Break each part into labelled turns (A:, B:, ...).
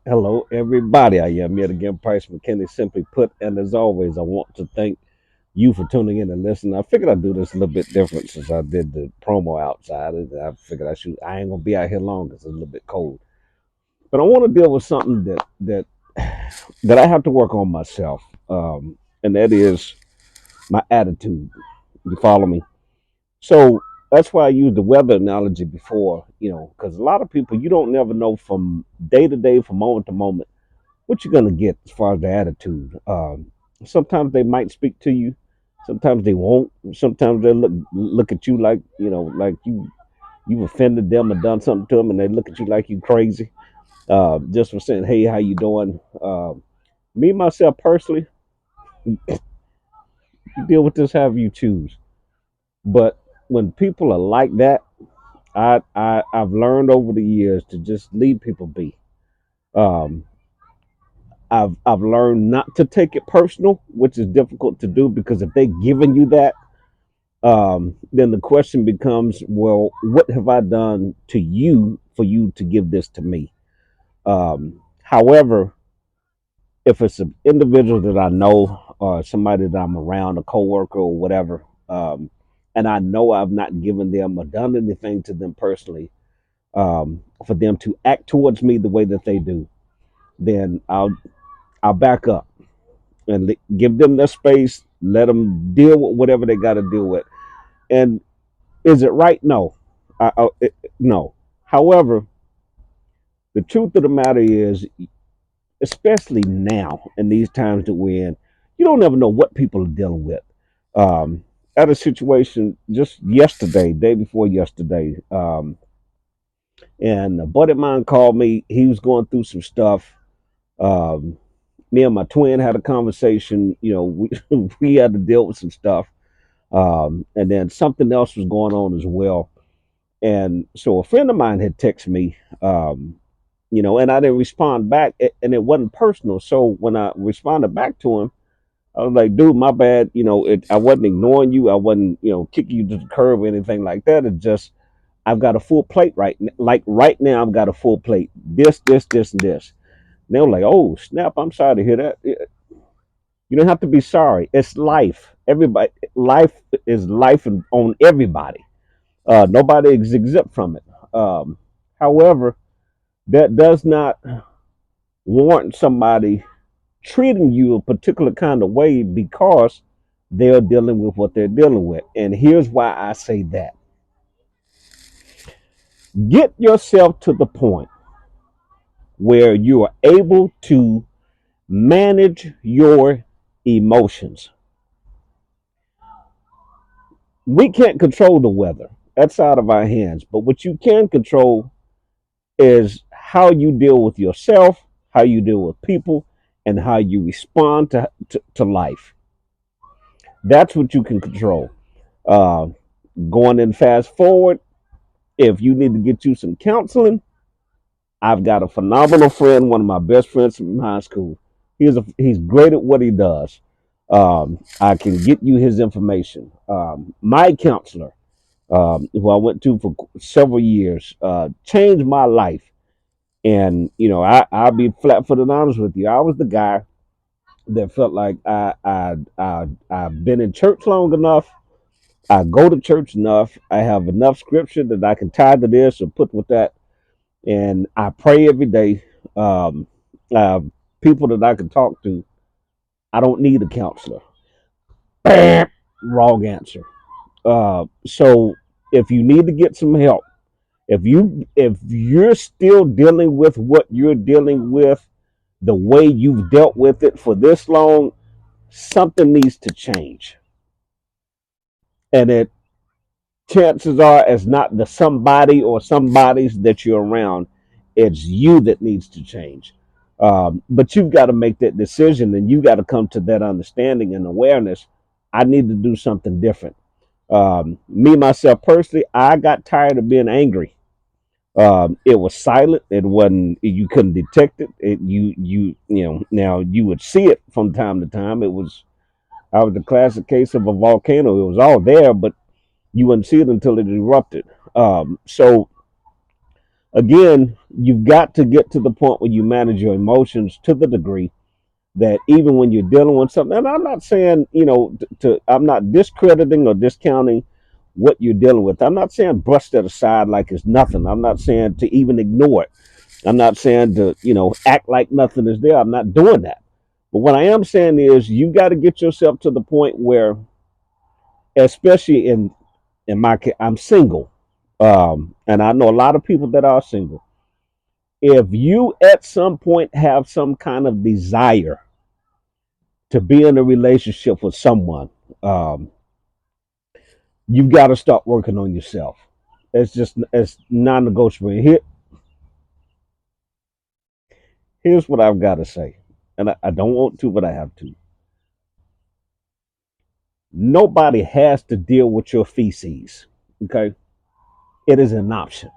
A: Hello, everybody. I am yet again Price McKinney, simply put. And as always, I want to thank you for tuning in and listening. I figured I'd do this a little bit different since I did the promo outside. I figured I ain't gonna be out here long because it's a little bit cold. But I want to deal with something that I have to work on myself, and that is my attitude. You follow me? So that's why I used the weather analogy before. Because a lot of people you don't never know from day to day, from moment to moment what you're gonna get as far as the attitude. Sometimes they might speak to you, sometimes they won't. Sometimes they look at you like like you've offended them or done something to them, and they look at you like you crazy just for saying, "Hey, how you doing?" Me myself personally, you deal with this however you choose. But when people are like that, I've learned over the years to just leave people be. Um, I've learned not to take it personal, which is difficult to do because if they're giving you that, then the question becomes, well, what have I done to you for you to give this to me? However, if it's an individual that I know or somebody that I'm around, a coworker or whatever, and I know I've not given them or done anything to them personally, for them to act towards me the way that they do, then I'll back up and give them their space. Let them deal with whatever they got to deal with. And is it right? No, no. However, the truth of the matter is, especially now in these times that we're in, you don't ever know what people are dealing with. Um, at a situation just yesterday, day before yesterday, and a buddy of mine called me. He was going through some stuff. Um, Me and my twin had a conversation. We we had to deal with some stuff, and then something else was going on as well. And so a friend of mine had texted me, and I didn't respond back, and it wasn't personal. So when I responded back to him, I was like, "Dude, my bad. I wasn't ignoring you. I wasn't, kicking you to the curb or anything like that. It's just I've got a full plate like right now. I've got a full plate. This, and this." And they were like, "Oh snap! I'm sorry to hear that." You don't have to be sorry. It's life. Life is life on everybody. Nobody is exempt from it. However, that does not warrant somebody treating you a particular kind of way because they're dealing with what they're dealing with. And here's why I say that: get yourself to the point where you are able to manage your emotions. We can't control the weather, that's out of our hands. But what you can control is how you deal with yourself, how you deal with people, and how you respond to life. That's what you can control. Uh, Going in fast forward, if you need to get you some counseling, I've got a phenomenal friend, one of my best friends from high school. He's great at what he does. I can get you his information. My counselor, who I went to for several years, changed my life. And I'll be flat footed honest with you. I was the guy that felt like I've been in church long enough. I go to church enough. I have enough scripture that I can tie to this or put with that, and I pray every day. Um, uh, People that I can talk to. I don't need a counselor. Bam! Wrong answer. So if you need to get some help, if you're still dealing with what you're dealing with, the way you've dealt with it for this long, something needs to change. And it chances are it's not the somebody or somebodies that you're around, it's you that needs to change. But you've got to make that decision, and you got to come to that understanding and awareness. I need to do something different. Me myself personally, I got tired of being angry. It was silent. It wasn't. You couldn't detect it. Now you would see it from time to time. I was the classic case of a volcano. It was all there, but you wouldn't see it until it erupted. So again, You've got to get to the point where you manage your emotions to the degree that even when you're dealing with something, and I'm not saying, I'm not discrediting or discounting what you're dealing with. I'm not saying brush that aside like it's nothing. I'm not saying to even ignore it. I'm not saying to, act like nothing is there. I'm not doing that. But what I am saying is you got to get yourself to the point where, especially in my case, I'm single. And I know a lot of people that are single. If you at some point have some kind of desire to be in a relationship with someone, um, you've got to start working on yourself. It's non-negotiable. Here's what I've got to say, and I don't want to, but I have to. Nobody has to deal with your feces. Okay, it is an option.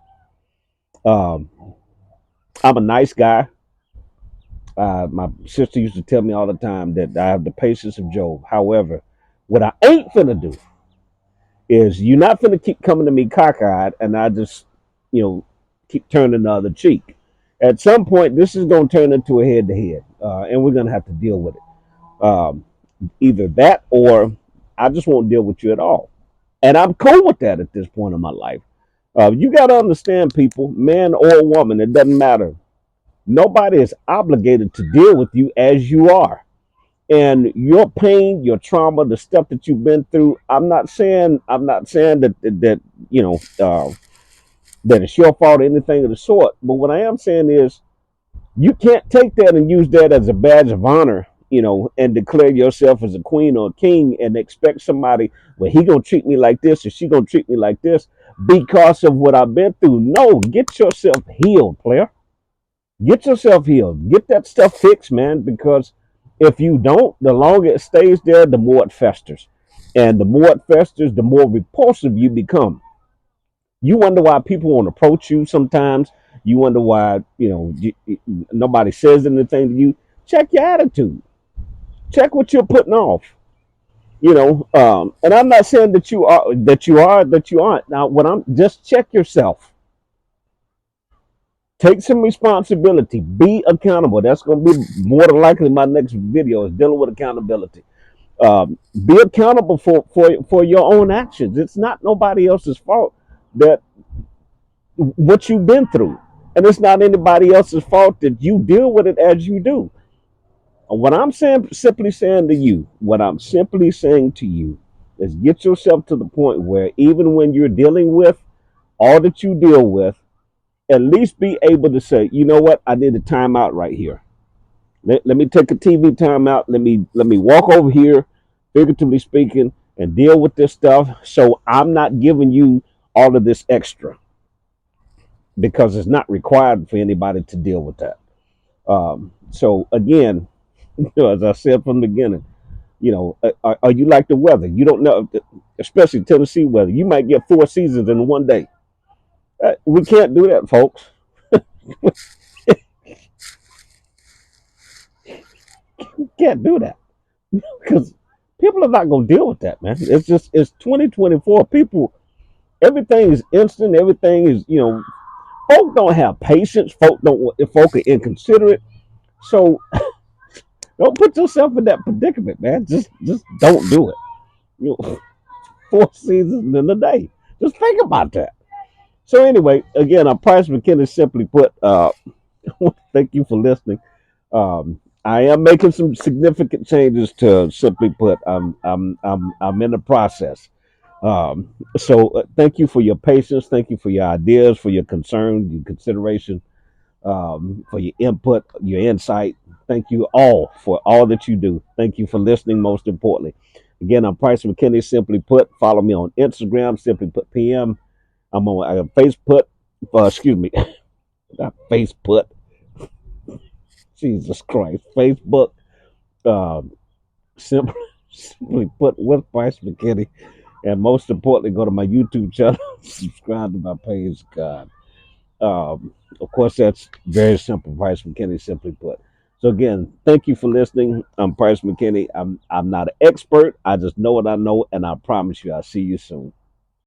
A: Um, I'm a nice guy. My sister used to tell me all the time that I have the patience of Job. However, what I ain't finna do is you're not finna keep coming to me cockeyed, and I just, you know, keep turning the other cheek. At some point, this is gonna turn into a head to head, and we're gonna have to deal with it. Either that, or I just won't deal with you at all, and I'm cool with that at this point in my life. You got to understand, people, man or woman, it doesn't matter. Nobody is obligated to deal with you as you are. And your pain, your trauma, the stuff that you've been through, I'm not saying that you know that it's your fault or anything of the sort. But what I am saying is you can't take that and use that as a badge of honor, and declare yourself as a queen or a king and expect somebody, well, he gonna treat me like this or she gonna treat me like this because of what I've been through. No, get yourself healed, player. Get yourself healed. Get that stuff fixed, man, because if you don't, the longer it stays there, the more it festers. And the more it festers, the more repulsive you become. You wonder why people won't approach you sometimes. You wonder why, nobody says anything to you. Check your attitude. Check what you're putting off. And I'm not saying that you aren't. Now, what I'm just check yourself. Take some responsibility. Be accountable. That's going to be more than likely my next video is dealing with accountability. Be accountable for your own actions. It's not nobody else's fault that what you've been through, and it's not anybody else's fault that you deal with it as you do. What I'm simply saying to you is get yourself to the point where even when you're dealing with all that you deal with, at least be able to say, you know what, I need a timeout right here. Let me take a TV timeout. Let me walk over here, figuratively speaking, and deal with this stuff. So I'm not giving you all of this extra because it's not required for anybody to deal with that. So again, as I said from the beginning, are you like the weather? You don't know, especially Tennessee weather. You might get 4 seasons in one day. We can't do that, folks. We can't do that because people are not going to deal with that, man. It's 2024. People, everything is instant. Everything is, folk don't have patience. Folk are inconsiderate. So don't put yourself in that predicament, man. Just don't do it. You know, 4 seasons in a day. Just think about that. So anyway, again, I'm Price McKinney. Simply put, thank you for listening. I am making some significant changes to Simply Put. I'm in the process. So thank you for your patience. Thank you for your ideas, for your concern, your consideration, for your input, your insight. Thank you all for all that you do. Thank you for listening. Most importantly, again, I'm Price McKinney. Simply Put. Follow me on Instagram. Simply Put PM. I'm on Facebook. Excuse me, not Facebook. Jesus Christ, Facebook. Um, simply, simply put with Price McKinney, and most importantly, go to my YouTube channel, subscribe to my page. God, of course, that's very simple. Price McKinney, simply put. So again, thank you for listening. I'm Price McKinney. I'm not an expert. I just know what I know, and I promise you, I'll see you soon.